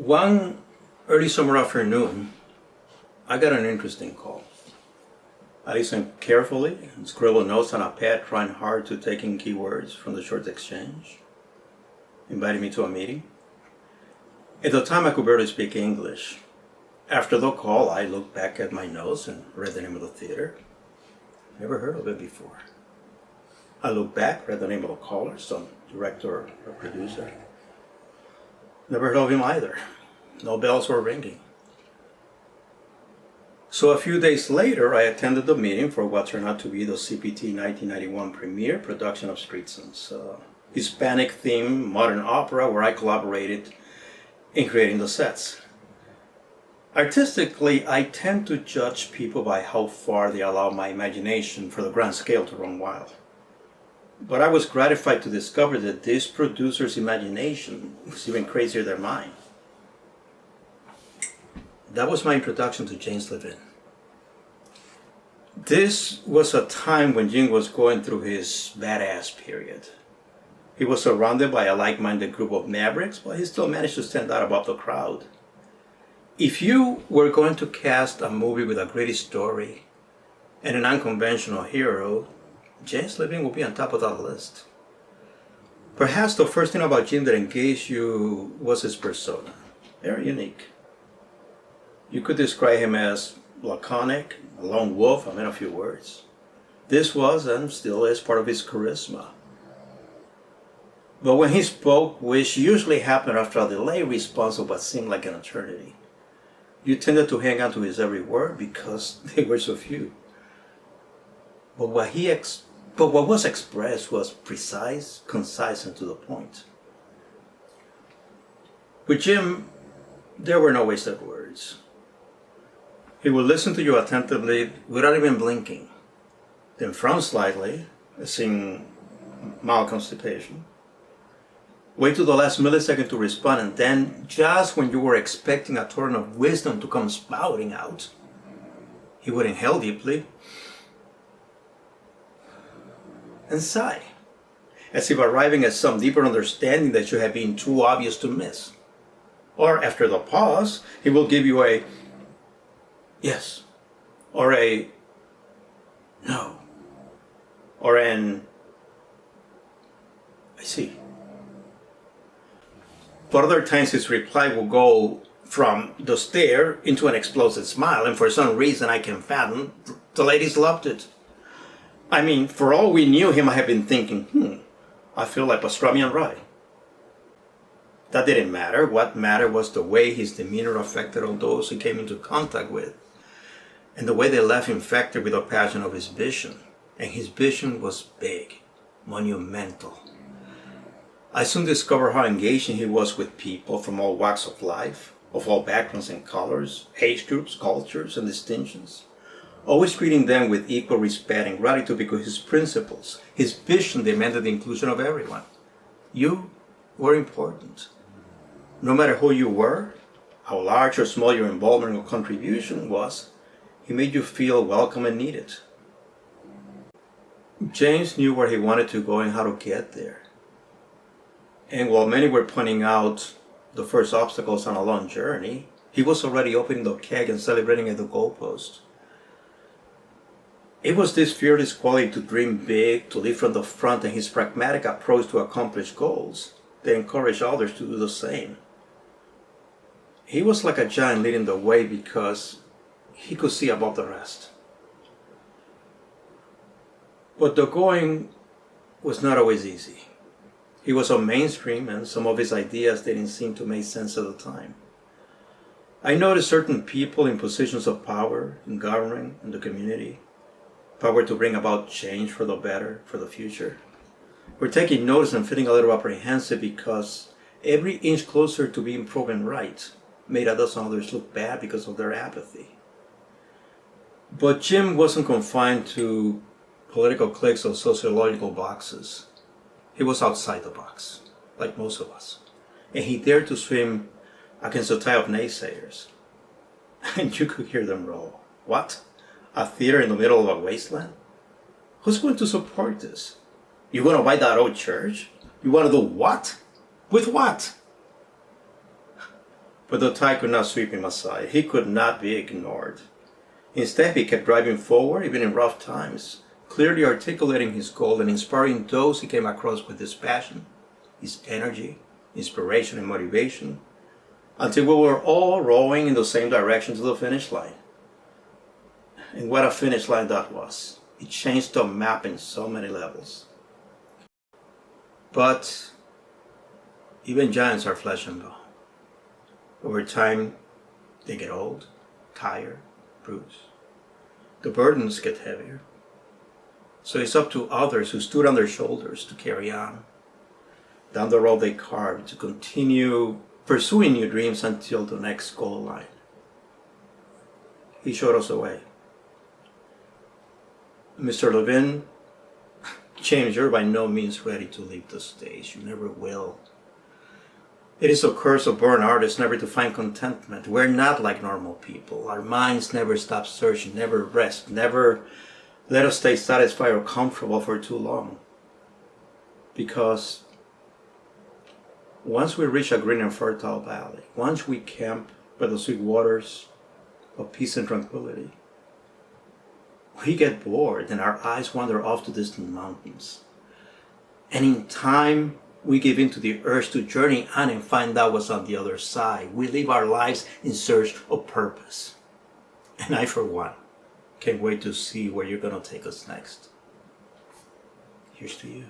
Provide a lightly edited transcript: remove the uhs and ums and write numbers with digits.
One early summer afternoon, I got an interesting call. I listened carefully and scribbled notes on a pad, trying hard to take in keywords from the short exchange. Invited me to a meeting. At the time, I could barely speak English. After the call, I looked back at my notes and read the name of the theater. Never heard of it before. I looked back, read the name of the caller, some director or producer. Never heard of him either. No bells were ringing. So a few days later, I attended the meeting for what turned out to be the CPT 1991 premiere production of Street Scenes, Hispanic-themed modern opera where I collaborated in creating the sets. Artistically, I tend to judge people by how far they allow my imagination for the grand scale to run wild. But I was gratified to discover that this producer's imagination was even crazier than mine. That was my introduction to James Levin. This was a time when Jim was going through his badass period. He was surrounded by a like-minded group of mavericks, but he still managed to stand out above the crowd. If you were going to cast a movie with a gritty story and an unconventional hero, James Levin would be on top of that list. Perhaps the first thing about Jim that engaged you was his persona. Very unique. You could describe him as laconic, a lone wolf, a man of few words. This was and still is part of his charisma. But when he spoke, which usually happened after a delayed response of what seemed like an eternity, you tended to hang on to his every word because they were so few. But what was expressed was precise, concise, and to the point. With Jim, there were no wasted words. He would listen to you attentively without even blinking, then frown slightly, seeing mild constipation, wait to the last millisecond to respond, and then, just when you were expecting a torrent of wisdom to come spouting out, he would inhale deeply and sigh, as if arriving at some deeper understanding that should have been too obvious to miss. Or after the pause, he will give you a yes, or a no, or an I see. But other times his reply will go from the stare into an explosive smile, and for some reason I can fathom, the ladies loved it. I mean, for all we knew, he might have been thinking, I feel like pastrami and rye. That didn't matter. What mattered was the way his demeanor affected all those he came into contact with, and the way they left infected with the passion of his vision. And his vision was big, monumental. I soon discovered how engaging he was with people from all walks of life, of all backgrounds and colors, age groups, cultures, and distinctions, always treating them with equal respect and gratitude because his principles, his vision demanded the inclusion of everyone. You were important. No matter who you were, how large or small your involvement or contribution was, he made you feel welcome and needed. James knew where he wanted to go and how to get there. And while many were pointing out the first obstacles on a long journey, he was already opening the keg and celebrating at the goalpost. It was this fearless quality to dream big, to lead from the front, and his pragmatic approach to accomplish goals that encouraged others to do the same. He was like a giant leading the way because he could see above the rest. But the going was not always easy. He was so mainstream, and some of his ideas didn't seem to make sense at the time. I noticed certain people in positions of power in government and the community, power to bring about change for the better, for the future, were taking notice and feeling a little apprehensive because every inch closer to being proven right made a dozen others look bad because of their apathy. But Jim wasn't confined to political cliques or sociological boxes. He was outside the box, like most of us. And he dared to swim against a tide of naysayers. And you could hear them roll. What? A theater in the middle of a wasteland? Who's going to support this? You want to buy that old church? You want to do what? With what? But the tide could not sweep him aside. He could not be ignored. Instead, he kept driving forward, even in rough times, clearly articulating his goal and inspiring those he came across with his passion, his energy, inspiration, and motivation, until we were all rowing in the same direction to the finish line. And what a finish line that was. It changed the map in so many levels. But even giants are flesh and bone. Over time, they get old, tired, bruised. The burdens get heavier. So it's up to others who stood on their shoulders to carry on. Down the road they carved to continue pursuing new dreams until the next goal line. He showed us the way. Mr. Levin, James, you're by no means ready to leave the stage. You never will. It is a curse of born artists never to find contentment. We're not like normal people. Our minds never stop searching, never rest, never let us stay satisfied or comfortable for too long. Because once we reach a green and fertile valley, once we camp by the sweet waters of peace and tranquility, we get bored and our eyes wander off to distant mountains. And in time, we give in to the urge to journey on and find out what's on the other side. We live our lives in search of purpose. And I, for one, can't wait to see where you're going to take us next. Here's to you.